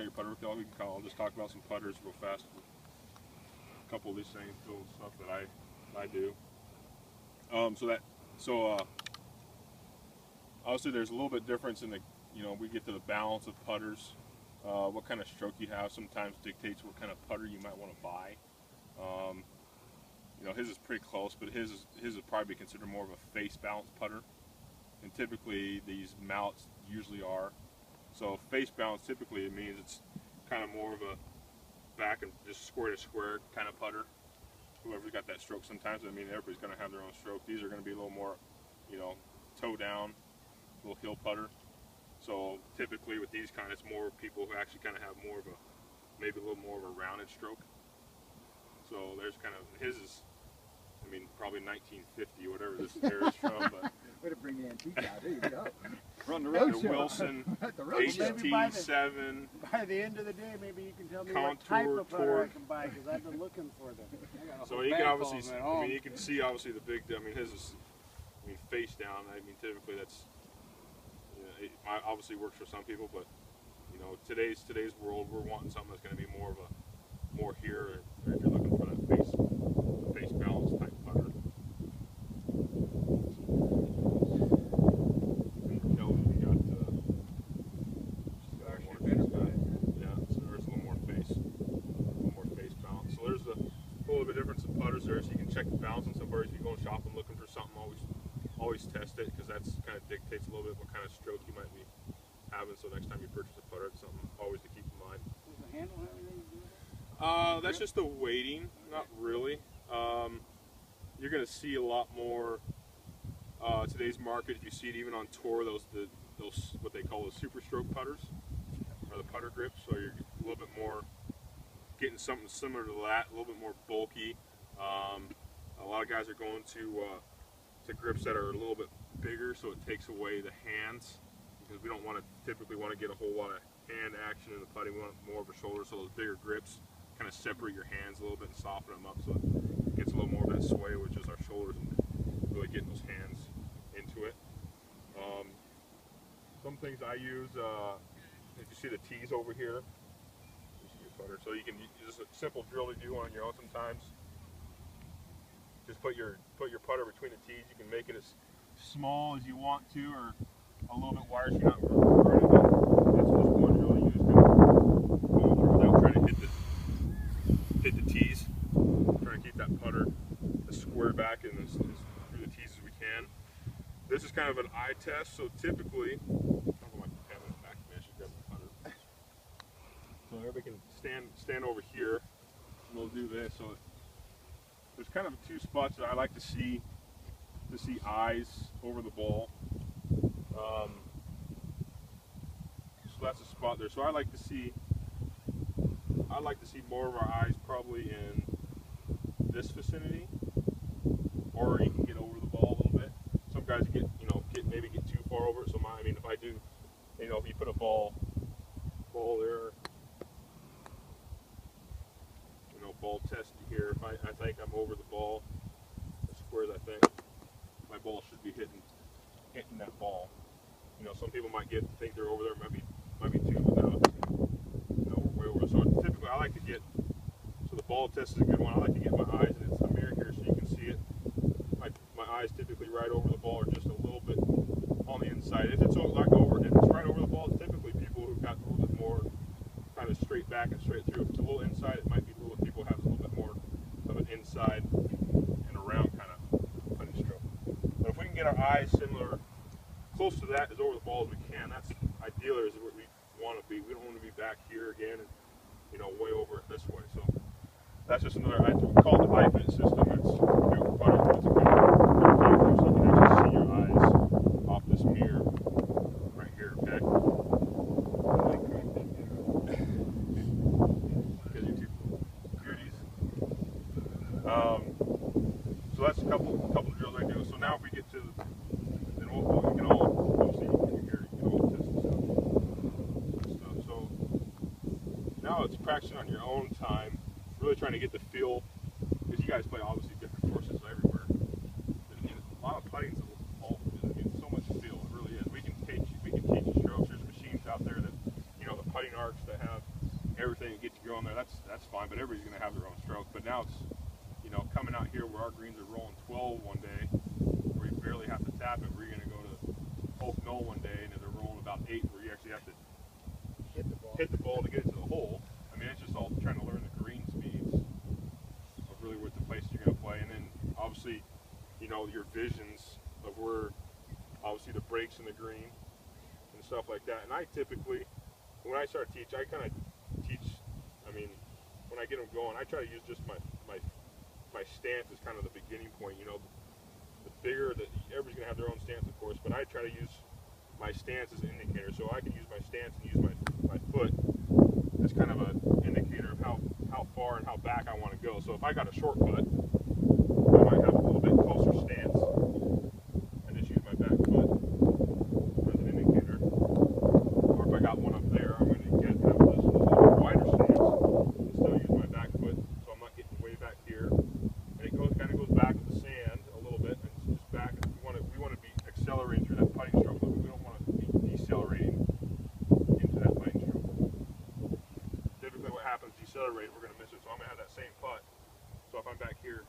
got your putter with y'all, we can call. I'll just talk about some putters real fast. A couple of these things, little stuff that I do. Obviously there's a little bit difference in the, we get to the balance of putters. What kind of stroke you have sometimes dictates what kind of putter you might want to buy. His is pretty close, but his would probably be considered more of a face balance putter. And typically these mallets usually are. So face balance typically it means it's kind of more of a back and just square to square kind of putter. Whoever's got that stroke sometimes, everybody's going to have their own stroke. These are going to be a little more, toe down, little heel putter. So typically with these kind, it's more people who actually kind of have more of a, maybe a little more of a rounded stroke. So there's kind of, his is, probably 1950, whatever this era is from. But way to bring the antique out. There you go. Run the road the Wilson HT7. By the end of the day, maybe you can tell me what type of putter I can buy, because I've been looking for them. So you can obviously, you can see obviously the big, his is, face down. Typically that's, it obviously works for some people, but today's world, we're wanting something that's going to be more of a, more here, or if you're looking for that face balance type putter. So you can check the balance on some birds. If you're going shopping looking for something, always test it, because that's kind of dictates a little bit what kind of stroke you might be having. So next time you purchase a putter, it's something always to keep in mind. Does the handle have anything to do with it? That's just the weighting, not really. You're going to see a lot more today's market. If you see it even on tour, those what they call the super stroke putters, or the putter grips. So you're a little bit more getting something similar to that, a little bit more bulky. A lot of guys are going to grips that are a little bit bigger, so it takes away the hands, because we don't typically want to get a whole lot of hand action in the putting. We want more of a shoulder, so those bigger grips kind of separate your hands a little bit and soften them up, so it gets a little more of that sway, which is our shoulders, and really getting those hands into it. Some things I use, if you see the tees over here, so you can just a simple drill to do on your own sometimes. Just put your putter between the tees. You can make it as small as you want to, or a little bit wider so you're not burning it. That's just one drill you use, going through without trying to hit the tees. Trying to keep that putter as square back and as through the tees as we can. This is kind of an eye test. So typically, so everybody can stand over here, and we'll do this. So there's kind of two spots that I like to see eyes over the ball. So that's a spot there. So I like to see more of our eyes probably in this vicinity, or you can get over the ball a little bit. Some guys maybe get too far over it. So if I do, if you put a ball there. Ball test here. If I think I'm over the ball as square as I think, my ball should be hitting that ball. Some people might think they're over there, might be too, but no, we're way over. So typically I like to get, so the ball test is a good one. I like to get my eyes, and it's a mirror here so you can see it. My eyes typically right over the ball, or just a little bit on the inside. If it's right over the ball, it's typically people who've got a little bit more kind of straight back and straight through. If it's a little inside, it might be a little, people have a little bit more of an inside and around kind of putting stroke. But if we can get our eyes similar, close to that, as over the ball as we can, that's ideally is what we want to be. We don't want to be back here again and way over it this way. So that's just another, I call it the eye fit system. It's a good putter, but it's a good view, so you can actually see your eyes off this mirror right here, okay? So that's a couple drills I do. So now if we get to, then we can all, obviously you can hear, you can all test this stuff. So now it's practicing on your own time, really trying to get the feel, because you guys play obviously different courses everywhere. And a lot of putting's so much feel, it really is. We can teach you strokes. There's machines out there that, the putting arcs that have everything that gets you going there, that's fine. But everybody's going to have their own stroke. But now it's, you know, coming out here where our greens are rolling 12 one day, where you barely have to tap it, where you're going to go to Oak Knoll one day and they're rolling about 8, where you actually have to hit the ball to get it to the hole. I mean, it's just all trying to learn the green speeds of really what the places you're going to play, and then obviously, you know, your visions of where, obviously, the breaks in the green and stuff like that. And I typically, when I start teach, I kind of teach. I mean, when I get them going, I try to use just my stance as kind of the beginning point. You know, the bigger that everybody's going to have their own stance, of course, but I try to use my stance as an indicator, so I can use my stance and use my foot as kind of an indicator of how far and how back I want to go. So if I got a short putt, I might have a little bit closer stance and just use my back foot as an indicator. Or if I got one up there, I'm going to have a little bit wider stance and still use my back foot, so I'm not getting way back here. And it kind of goes back with the sand a little bit, and it's just back. We want to be accelerating through that putting stroke, but we don't want to be decelerating into that putting stroke. Typically what happens, decelerate, we're going to miss it. So I'm going to have that same putt. So if I'm back here,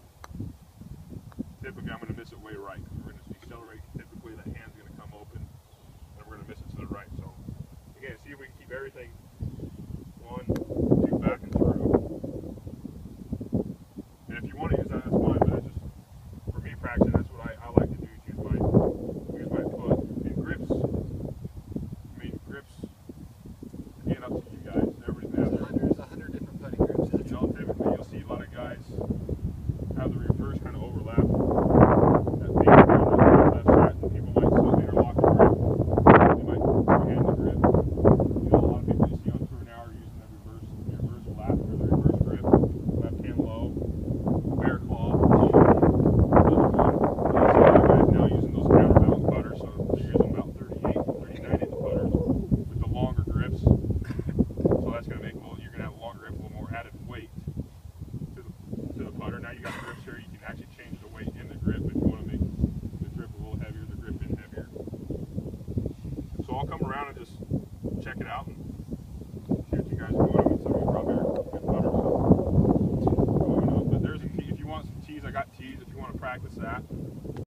typically I'm going to miss it way right, because we're going to decelerate. Typically that hand's going to come open, and we're going to miss it to the right. So again, see if we can keep everything 1,